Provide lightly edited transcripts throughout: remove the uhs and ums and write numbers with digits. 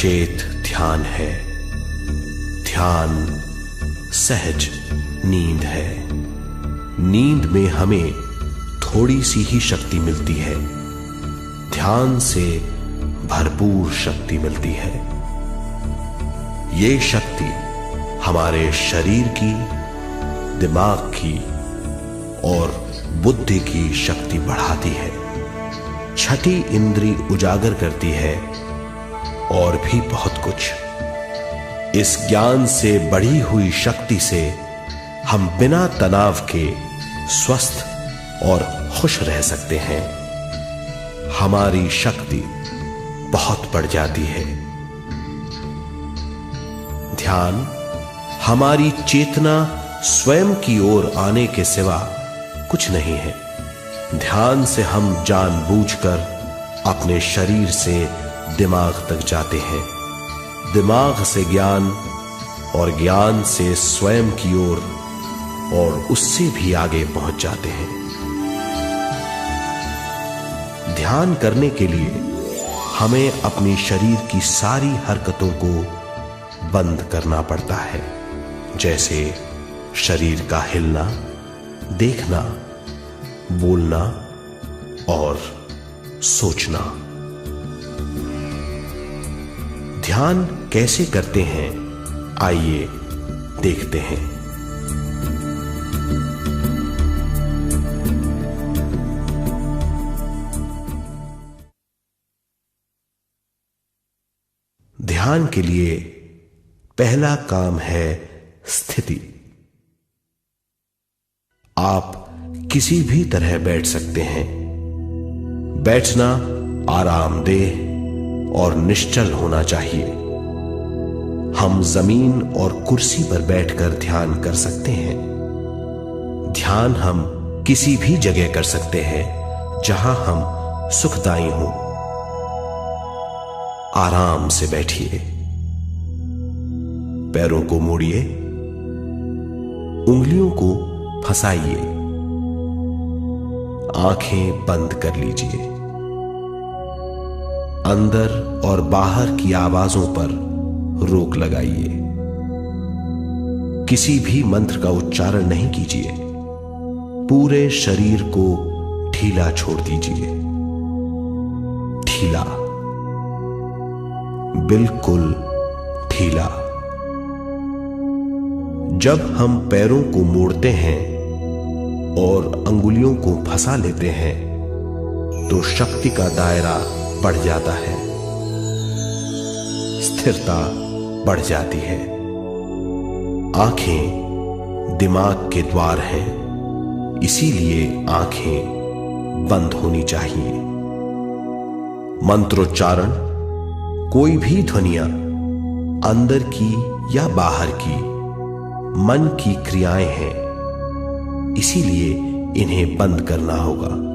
सचेत ध्यान है। ध्यान सहज नींद है। नींद में हमें थोड़ी सी ही शक्ति मिलती है, ध्यान से भरपूर शक्ति मिलती है। ये शक्ति हमारे शरीर की, दिमाग की और बुद्धि की शक्ति बढ़ाती है, छठी इंद्री उजागर करती है और भी बहुत कुछ। इस ज्ञान से बढ़ी हुई शक्ति से हम बिना तनाव के स्वस्थ और खुश रह सकते हैं। हमारी शक्ति बहुत बढ़ जाती है। ध्यान हमारी चेतना स्वयं की ओर आने के सिवा कुछ नहीं है। ध्यान से हम जानबूझकर अपने शरीर से दिमाग तक जाते हैं, दिमाग से ज्ञान और ज्ञान से स्वयं की ओर और उससे भी आगे पहुंच जाते हैं। ध्यान करने के लिए हमें अपनी शरीर की सारी हरकतों को बंद करना पड़ता है, जैसे शरीर का हिलना, देखना, बोलना और सोचना। ध्यान कैसे करते हैं, आइए देखते हैं। ध्यान के लिए पहला काम है स्थिति। आप किसी भी तरह बैठ सकते हैं। बैठना आरामदेह और निश्चल होना चाहिए। हम जमीन और कुर्सी पर बैठकर ध्यान कर सकते हैं। ध्यान हम किसी भी जगह कर सकते हैं जहां हम सुखदायी हों। आराम से बैठिए, पैरों को मोड़िए, उंगलियों को फंसाइए, आंखें बंद कर लीजिए। अंदर और बाहर की आवाजों पर रोक लगाइए। किसी भी मंत्र का उच्चारण नहीं कीजिए। पूरे शरीर को ढीला छोड़ दीजिए। ढीला, बिल्कुल ढीला। जब हम पैरों को मोड़ते हैं और अंगुलियों को फंसा लेते हैं तो शक्ति का दायरा बढ़ जाता है, स्थिरता बढ़ जाती है। आंखें दिमाग के द्वार हैं, इसीलिए आंखें बंद होनी चाहिए। मंत्रोच्चारण, कोई भी ध्वनियां अंदर की या बाहर की मन की क्रियाएं हैं, इसीलिए इन्हें बंद करना होगा।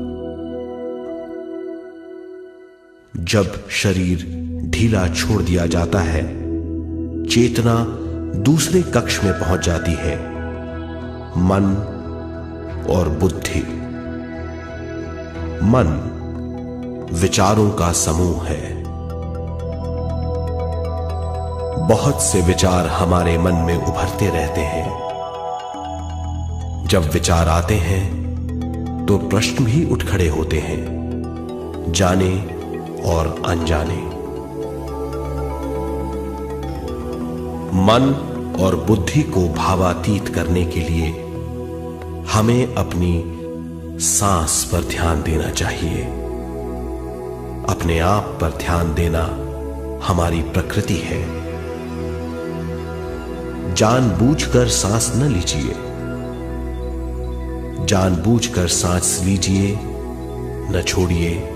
जब शरीर ढीला छोड़ दिया जाता है, चेतना दूसरे कक्ष में पहुंच जाती है, मन और बुद्धि। मन विचारों का समूह है। बहुत से विचार हमारे मन में उभरते रहते हैं। जब विचार आते हैं तो प्रश्न भी उठ खड़े होते हैं, जाने और अनजाने। मन और बुद्धि को भावातीत करने के लिए हमें अपनी सांस पर ध्यान देना चाहिए। अपने आप पर ध्यान देना हमारी प्रकृति है। जानबूझकर सांस न लीजिए। जानबूझकर सांस लीजिए, न छोड़िए।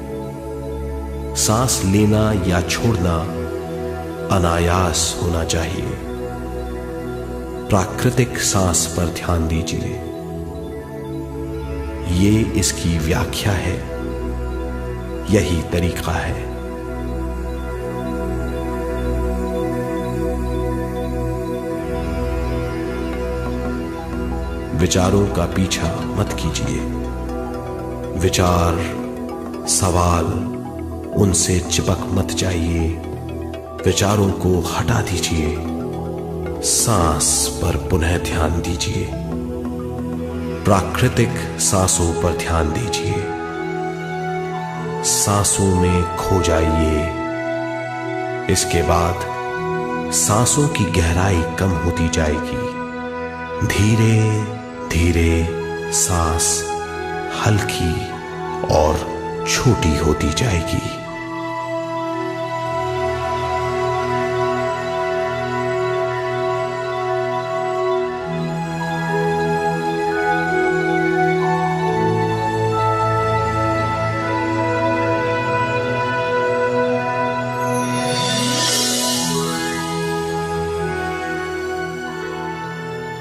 सांस लेना या छोड़ना अनायास होना चाहिए। प्राकृतिक सांस पर ध्यान दीजिए। ये इसकी व्याख्या है, यही तरीका है। विचारों का पीछा मत कीजिए। विचार, सवाल, उनसे चिपक मत जाइए। विचारों को हटा दीजिए। सांस पर पुनः ध्यान दीजिए। प्राकृतिक सांसों पर ध्यान दीजिए। सांसों में खो जाइए। इसके बाद सांसों की गहराई कम होती जाएगी। धीरे धीरे सांस हल्की और छोटी होती जाएगी।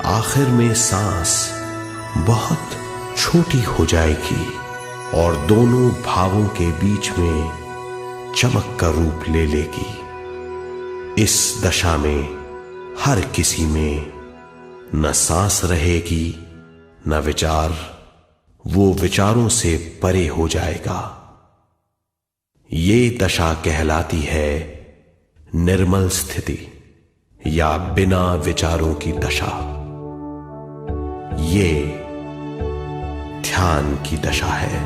आखिर में सांस बहुत छोटी हो जाएगी और दोनों भावों के बीच में चमक का रूप ले लेगी। इस दशा में हर किसी में न सांस रहेगी न विचार। वो विचारों से परे हो जाएगा। ये दशा कहलाती है निर्मल स्थिति या बिना विचारों की दशा। ये ध्यान की दशा है।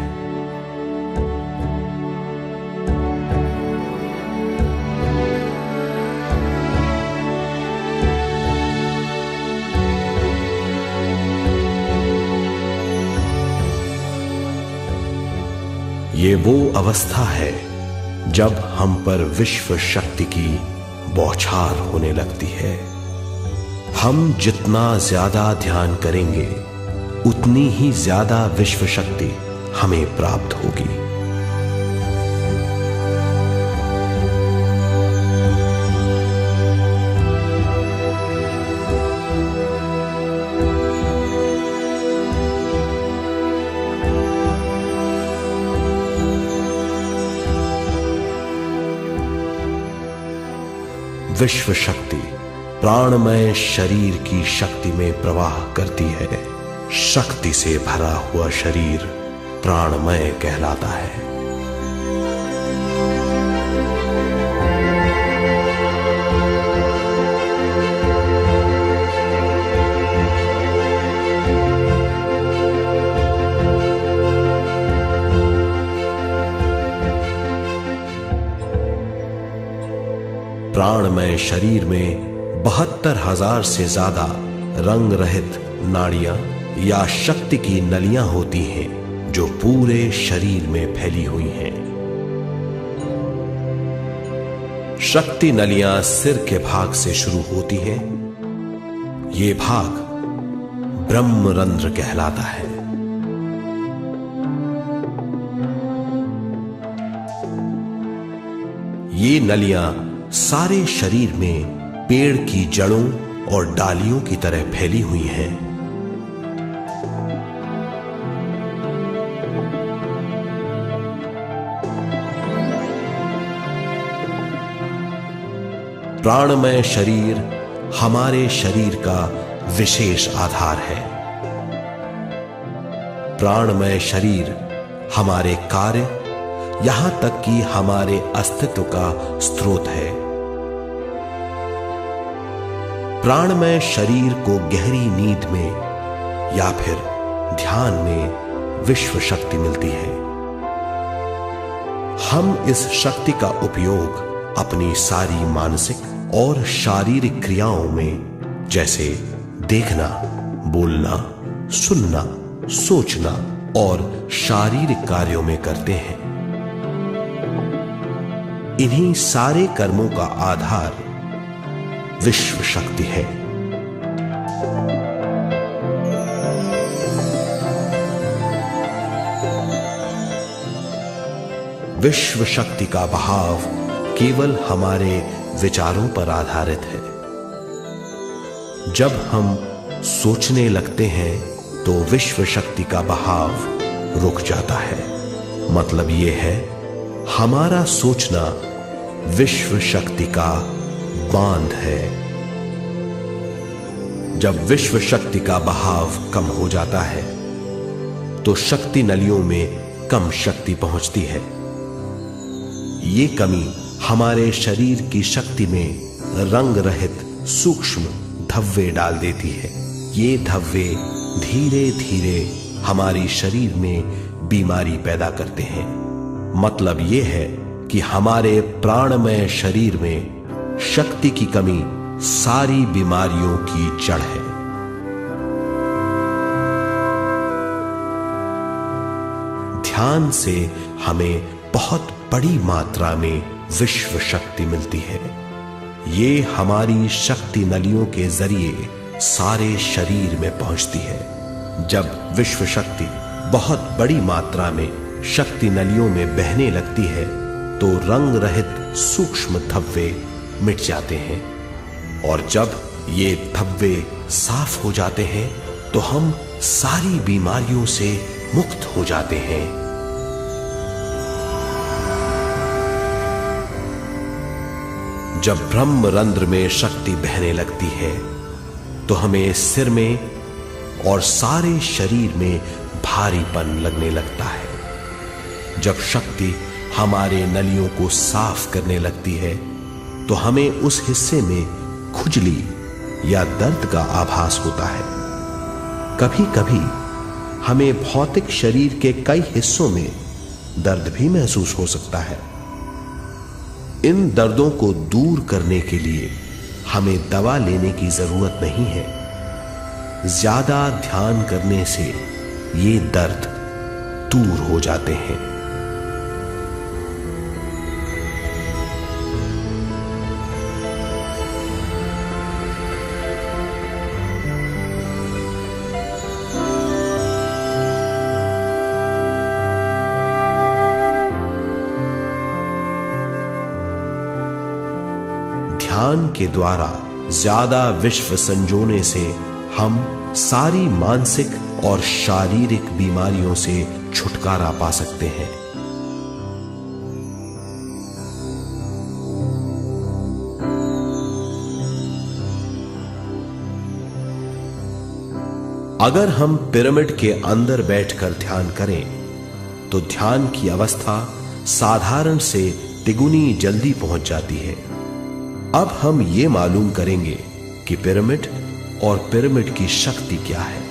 ये वो अवस्था है जब हम पर विश्व शक्ति की बौछार होने लगती है। हम जितना ज्यादा ध्यान करेंगे उतनी ही ज्यादा विश्व शक्ति हमें प्राप्त होगी। विश्व शक्ति प्राणमय शरीर की शक्ति में प्रवाह करती है। शक्ति से भरा हुआ शरीर प्राणमय कहलाता है। प्राणमय शरीर में 72,000 से ज्यादा रंग रहित नाड़ियां या शक्ति की नलियां होती हैं जो पूरे शरीर में फैली हुई हैं। शक्ति नलियां सिर के भाग से शुरू होती हैं। ये भाग ब्रह्मरंध्र कहलाता है। ये नलियां सारे शरीर में पेड़ की जड़ों और डालियों की तरह फैली हुई हैं। प्राणमय शरीर हमारे शरीर का विशेष आधार है। प्राणमय शरीर हमारे कार्य यहां तक कि हमारे अस्तित्व का स्रोत है। प्राणमय शरीर को गहरी नींद में या फिर ध्यान में विश्व शक्ति मिलती है। हम इस शक्ति का उपयोग अपनी सारी मानसिक और शारीरिक क्रियाओं में जैसे देखना, बोलना, सुनना, सोचना और शारीरिक कार्यों में करते हैं। इन्हीं सारे कर्मों का आधार विश्व शक्ति है। विश्व शक्ति का बहाव केवल हमारे विचारों पर आधारित है। जब हम सोचने लगते हैं तो विश्व शक्ति का बहाव रुक जाता है। मतलब यह है, हमारा सोचना विश्व शक्ति का बांध है। जब विश्व शक्ति का बहाव कम हो जाता है तो शक्ति नलियों में कम शक्ति पहुंचती है। ये कमी हमारे शरीर की शक्ति में रंग रहित सूक्ष्म धब्बे डाल देती है। ये धब्बे धीरे धीरे हमारी शरीर में बीमारी पैदा करते हैं। मतलब ये है कि हमारे प्राणमय शरीर में शक्ति की कमी सारी बीमारियों की जड़ है। ध्यान से हमें बहुत बड़ी मात्रा में विश्व शक्ति मिलती है। ये हमारी शक्ति नलियों के जरिए सारे शरीर में पहुंचती है। जब विश्व शक्ति बहुत बड़ी मात्रा में शक्ति नलियों में बहने लगती है तो रंग रहित सूक्ष्म धब्बे मिट जाते हैं, और जब ये धब्बे साफ हो जाते हैं तो हम सारी बीमारियों से मुक्त हो जाते हैं। जब ब्रह्म रंध्र में शक्ति बहने लगती है तो हमें सिर में और सारे शरीर में भारीपन लगने लगता है। जब शक्ति हमारे नलियों को साफ करने लगती है तो हमें उस हिस्से में खुजली या दर्द का आभास होता है। कभी कभी हमें भौतिक शरीर के कई हिस्सों में दर्द भी महसूस हो सकता है। इन दर्दों को दूर करने के लिए हमें दवा लेने की जरूरत नहीं है। ज्यादा ध्यान करने से ये दर्द दूर हो जाते हैं। ध्यान के द्वारा ज्यादा विश्व संजोने से हम सारी मानसिक और शारीरिक बीमारियों से छुटकारा पा सकते हैं। अगर हम पिरामिड के अंदर बैठकर ध्यान करें तो ध्यान की अवस्था साधारण से तिगुनी जल्दी पहुंच जाती है। अब हम ये मालूम करेंगे कि पिरामिड और पिरामिड की शक्ति क्या है।